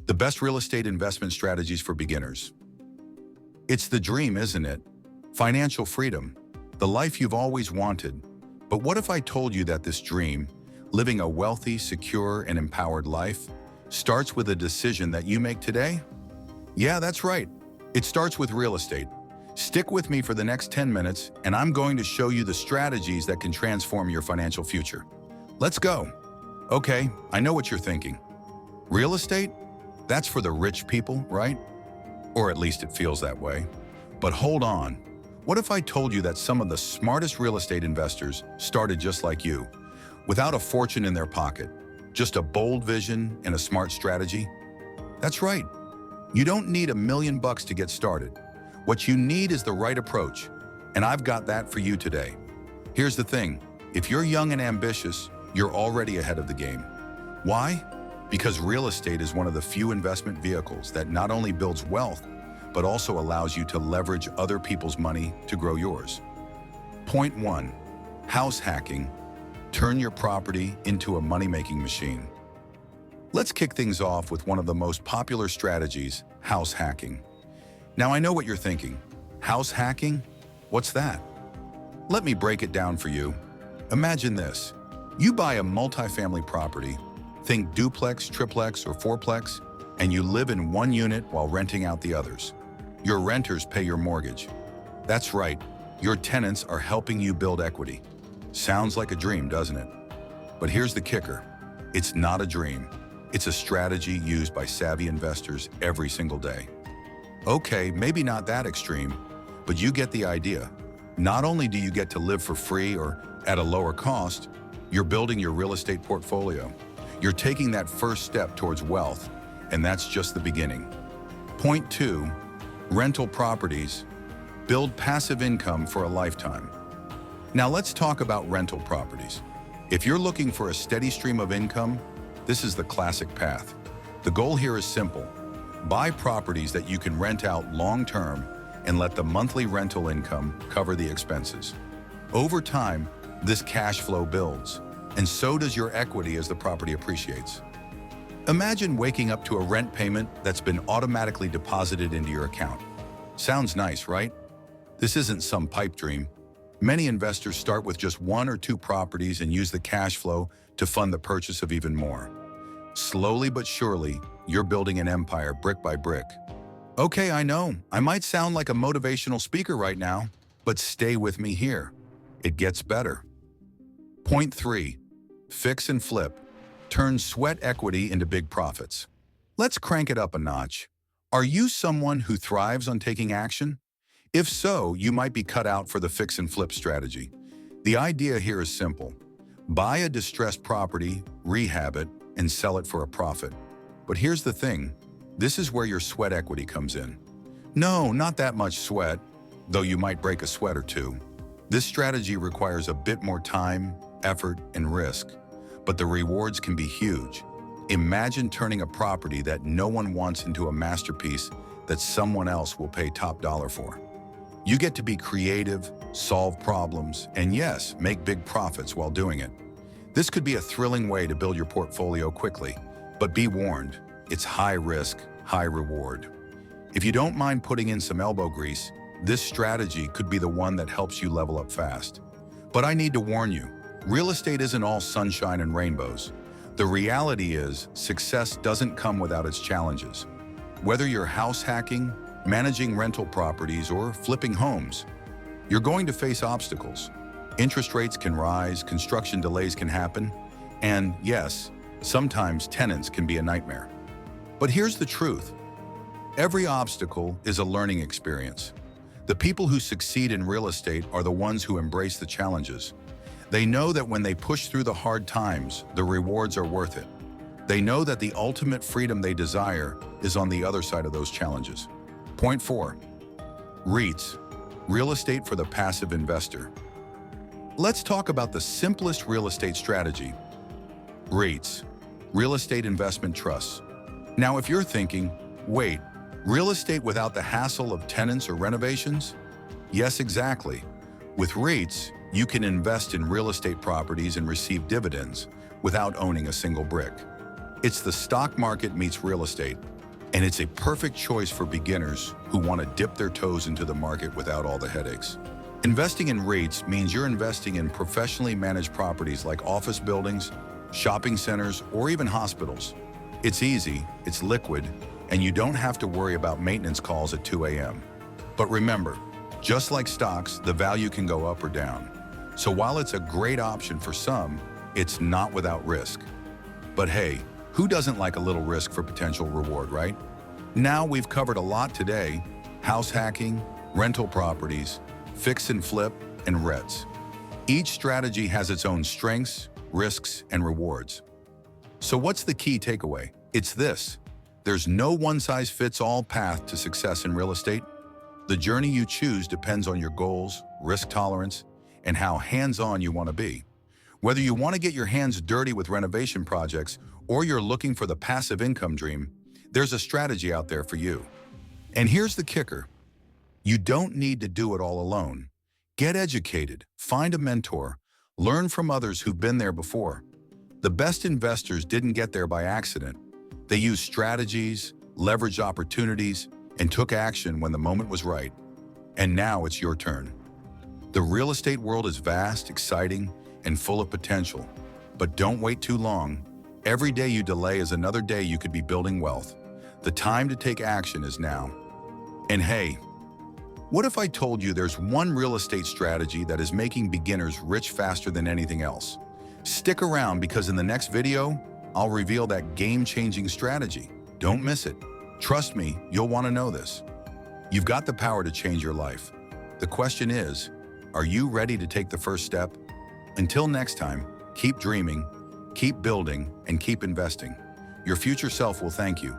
The best real estate investment strategies for beginners. It's the dream, isn't it? Financial freedom, the life you've always wanted. But what if I told you that this dream, living a wealthy, secure, and empowered life, starts with a decision that you make today? Yeah, that's right. It starts with real estate. Stick with me for the next 10 minutes, and I'm going to show you the strategies that can transform your financial future. Let's go. Okay, I know what you're thinking. Real estate? That's for the rich people, right? Or at least it feels that way. But hold on. What if I told you that some of the smartest real estate investors started just like you, without a fortune in their pocket, just a bold vision and a smart strategy? That's right. You don't need $1 million to get started. What you need is the right approach, and I've got that for you today. Here's the thing. If you're young and ambitious, you're already ahead of the game. Why? Because real estate is one of the few investment vehicles that not only builds wealth, but also allows you to leverage other people's money to grow yours. Point 1. House hacking. Turn your property into a money-making machine. Let's kick things off with one of the most popular strategies, house hacking. Now I know what you're thinking. House hacking? What's that? Let me break it down for you. Imagine this. You buy a multifamily property, think duplex, triplex, or fourplex, and you live in one unit while renting out the others. Your renters pay your mortgage. That's right, your tenants are helping you build equity. Sounds like a dream, doesn't it? But here's the kicker. It's not a dream. It's a strategy used by savvy investors every single day. Okay, maybe not that extreme, but you get the idea. Not only do you get to live for free or at a lower cost, you're building your real estate portfolio. You're taking that first step towards wealth, and that's just the beginning. Point 2, rental properties. Build passive income for a lifetime. Now let's talk about rental properties. If you're looking for a steady stream of income, this is the classic path. The goal here is simple. Buy properties that you can rent out long-term and let the monthly rental income cover the expenses. Over time, this cash flow builds, and so does your equity as the property appreciates. Imagine waking up to a rent payment that's been automatically deposited into your account. Sounds nice, right? This isn't some pipe dream. Many investors start with just 1 or 2 properties and use the cash flow to fund the purchase of even more. Slowly but surely, you're building an empire brick by brick. Okay, I know, I might sound like a motivational speaker right now, but stay with me here. It gets better. Point 3, fix and flip. Turn sweat equity into big profits. Let's crank it up a notch. Are you someone who thrives on taking action? If so, you might be cut out for the fix and flip strategy. The idea here is simple. Buy a distressed property, rehab it, and sell it for a profit. But here's the thing. This is where your sweat equity comes in. No, not that much sweat, though you might break a sweat or two. This strategy requires a bit more time, effort, and risk, but the rewards can be huge. Imagine turning a property that no one wants into a masterpiece that someone else will pay top dollar for. You get to be creative, solve problems, and yes, make big profits while doing it. This could be a thrilling way to build your portfolio quickly, but be warned, it's high risk, high reward. If you don't mind putting in some elbow grease, this strategy could be the one that helps you level up fast. But I need to warn you, real estate isn't all sunshine and rainbows. The reality is, success doesn't come without its challenges. Whether you're house hacking, managing rental properties, or flipping homes, you're going to face obstacles. Interest rates can rise, construction delays can happen, and yes, sometimes tenants can be a nightmare. But here's the truth. Every obstacle is a learning experience. The people who succeed in real estate are the ones who embrace the challenges. They know that when they push through the hard times, the rewards are worth it. They know that the ultimate freedom they desire is on the other side of those challenges. Point 4, REITs, real estate for the passive investor. Let's talk about the simplest real estate strategy. REITs, real estate investment trusts. Now, if you're thinking, wait, real estate without the hassle of tenants or renovations? Yes, exactly. With REITs, you can invest in real estate properties and receive dividends without owning a single brick. It's the stock market meets real estate, And it's a perfect choice for beginners who want to dip their toes into the market without all the headaches. Investing in REITs means you're investing in professionally managed properties like office buildings, shopping centers, or even hospitals. It's easy, it's liquid, and you don't have to worry about maintenance calls at 2 a.m. But remember, just like stocks, the value can go up or down. So while it's a great option for some, it's not without risk. But hey, who doesn't like a little risk for potential reward, right? Now we've covered a lot today: house hacking, rental properties, fix and flip, and REITs. Each strategy has its own strengths, risks, and rewards. So what's the key takeaway? It's this: there's no one-size-fits-all path to success in real estate. The journey you choose depends on your goals, risk tolerance, and how hands-on you want to be. Whether you want to get your hands dirty with renovation projects or you're looking for the passive income dream, there's a strategy out there for you. And here's the kicker: you don't need to do it all alone. Get educated, find a mentor, learn from others who've been there before. The best investors didn't get there by accident. They used strategies, leveraged opportunities, and took action when the moment was right. And now it's your turn. The real estate world is vast, exciting, and full of potential. But don't wait too long. Every day you delay is another day you could be building wealth. The time to take action is now. And hey, what if I told you there's one real estate strategy that is making beginners rich faster than anything else? Stick around, because in the next video, I'll reveal that game-changing strategy. Don't miss it. Trust me, you'll want to know this. You've got the power to change your life. The question is, are you ready to take the first step? Until next time, keep dreaming, keep building, and keep investing. Your future self will thank you.